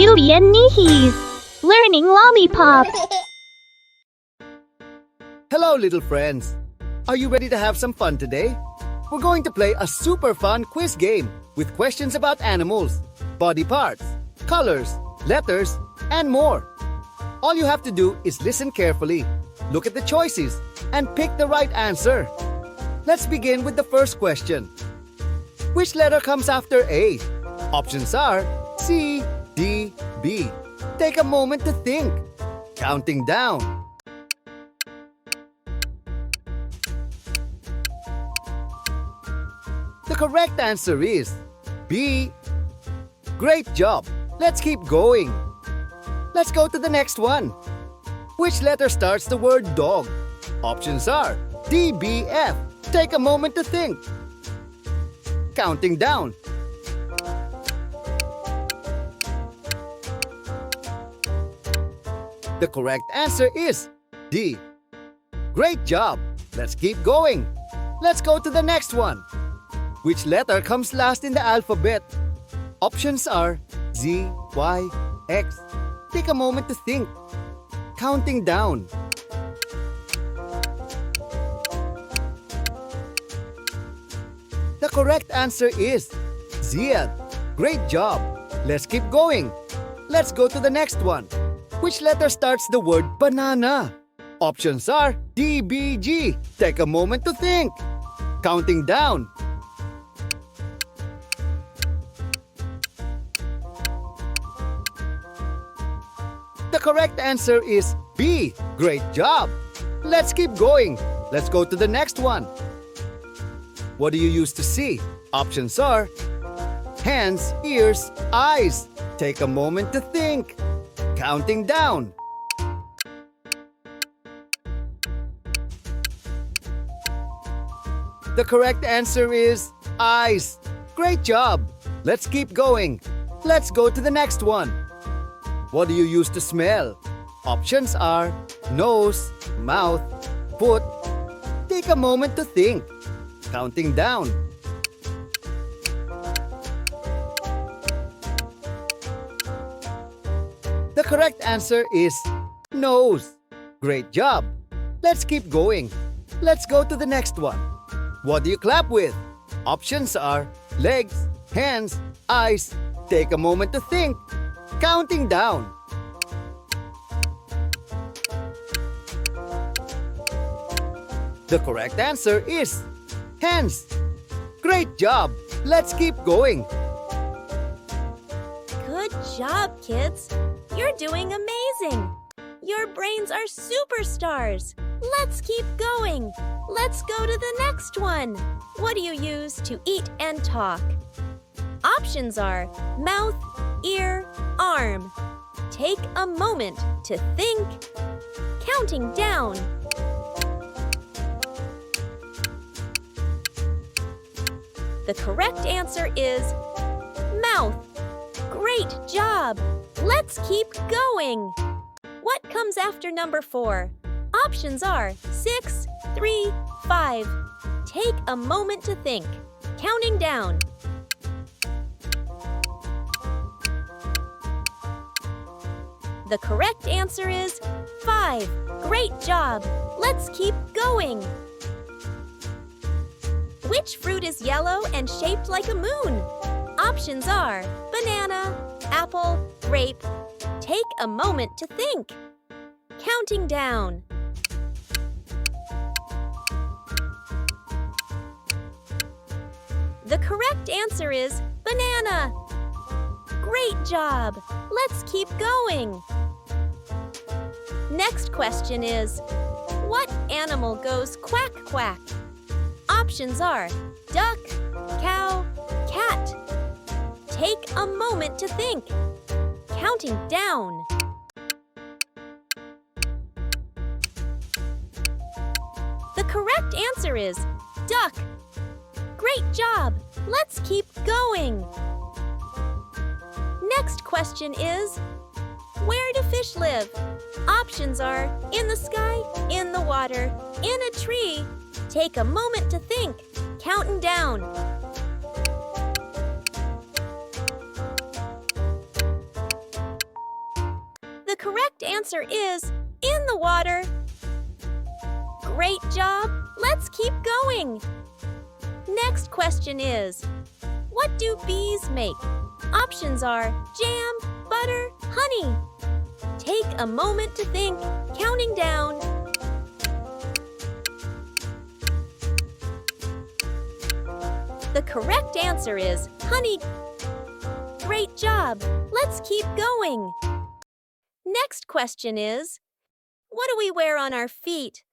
Lily and Nihis, learning Lollipops. Hello, little friends. Are you ready to have some fun today? We're going to play a super fun quiz game with questions about animals, body parts, colors, letters, and more. All you have to do is listen carefully, look at the choices, and pick the right answer. Let's begin with the first question. Which letter comes after A? Options are C, D, B. Take a moment to think. Counting down. The correct answer is B. Great job. Let's keep going. Let's go to the next one. Which letter starts the word dog? Options are D, B, F. Take a moment to think. Counting down. The correct answer is D. Great job. Let's keep going. Let's go to the next one. Which letter comes last in the alphabet? Options are Z, Y, X. Take a moment to think. Counting down. The correct answer is Z. Great job. Let's keep going. Let's go to the next one. Which letter starts the word banana? Options are D, B, G. Take a moment to think. Counting down. The correct answer is B. Great job. Let's keep going. Let's go to the next one. What do you use to see? Options are hands, ears, eyes. Take a moment to think. Counting down. The correct answer is eyes. Great job. Let's keep going. Let's go to the next one. What do you use to smell? Options are nose, mouth, foot. Take a moment to think. Counting down. The correct answer is nose. Great job. Let's keep going. Let's go to the next one. What do you clap with? Options are legs, hands, eyes. Take a moment to think. Counting down. The correct answer is hands. Great job. Let's keep going. Good job, kids. You're doing amazing. Your brains are superstars. Let's keep going. Let's go to the next one. What do you use to eat and talk? Options are mouth, ear, arm. Take a moment to think. Counting down. The correct answer is mouth. Great job. Let's keep going. What comes after number 4? Options are 6, 3, 5. Take a moment to think. Counting down. The correct answer is 5. Great job. Let's keep going. Which fruit is yellow and shaped like a moon? Options are banana, apple, grape. Take a moment to think. Counting down. The correct answer is banana. Great job. Let's keep going. Next question is, what animal goes quack quack? Options are duck, cow, cat. Take a moment to think. Counting down. The correct answer is duck. Great job. Let's keep going. Next question is, where do fish live? Options are in the sky, in the water, in a tree. Take a moment to think. Counting down. correct answer is in the water. Great job! Let's keep going. Next question is, what do bees make? Options are jam, butter, honey. Take a moment to think, counting down. The correct answer is honey. Great job! Let's keep going. Next question is, what do we wear on our feet?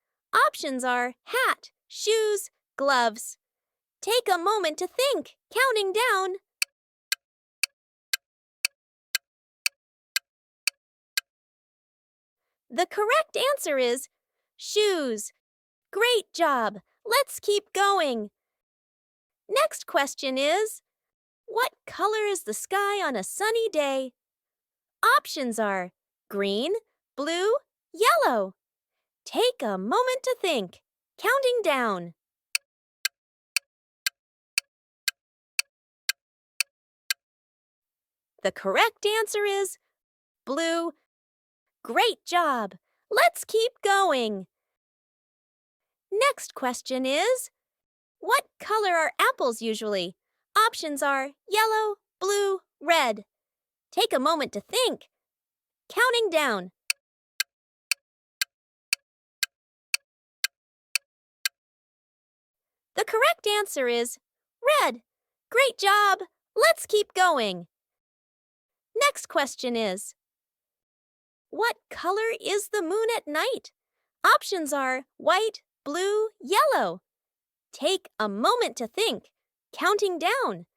Options are hat, shoes, gloves. Take a moment to think, counting down. The correct answer is shoes. Great job! Let's keep going. Next question is, what color is the sky on a sunny day? Options are green, blue, yellow. Take a moment to think, counting down. The correct answer is blue. Great job! Let's keep going. Next question is, what color are apples usually? Options are yellow, blue, red. Take a moment to think, counting down. The correct answer is red. Great job! Let's keep going. Next question is, what color is the moon at night? Options are white, blue, yellow. Take a moment to think, counting down.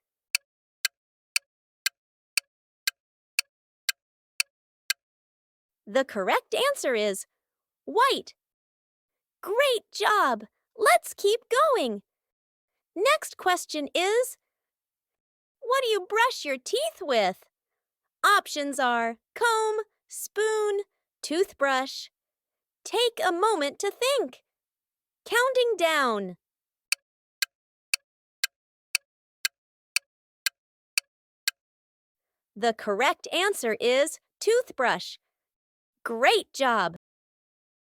The correct answer is white. Great job! Let's keep going. Next question is, what do you brush your teeth with? Options are comb, spoon, toothbrush. Take a moment to think, counting down. The correct answer is toothbrush. Great job!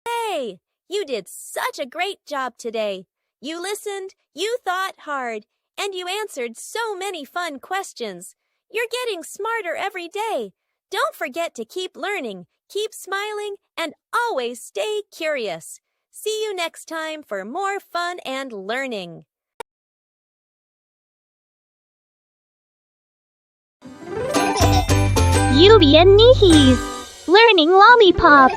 Hey, you did such a great job today. You listened, you thought hard, and you answered so many fun questions. You're getting smarter every day. Don't forget to keep learning, keep smiling, and always stay curious. See you next time for more fun and learning. Yubi and Nihis, learning Lollipop.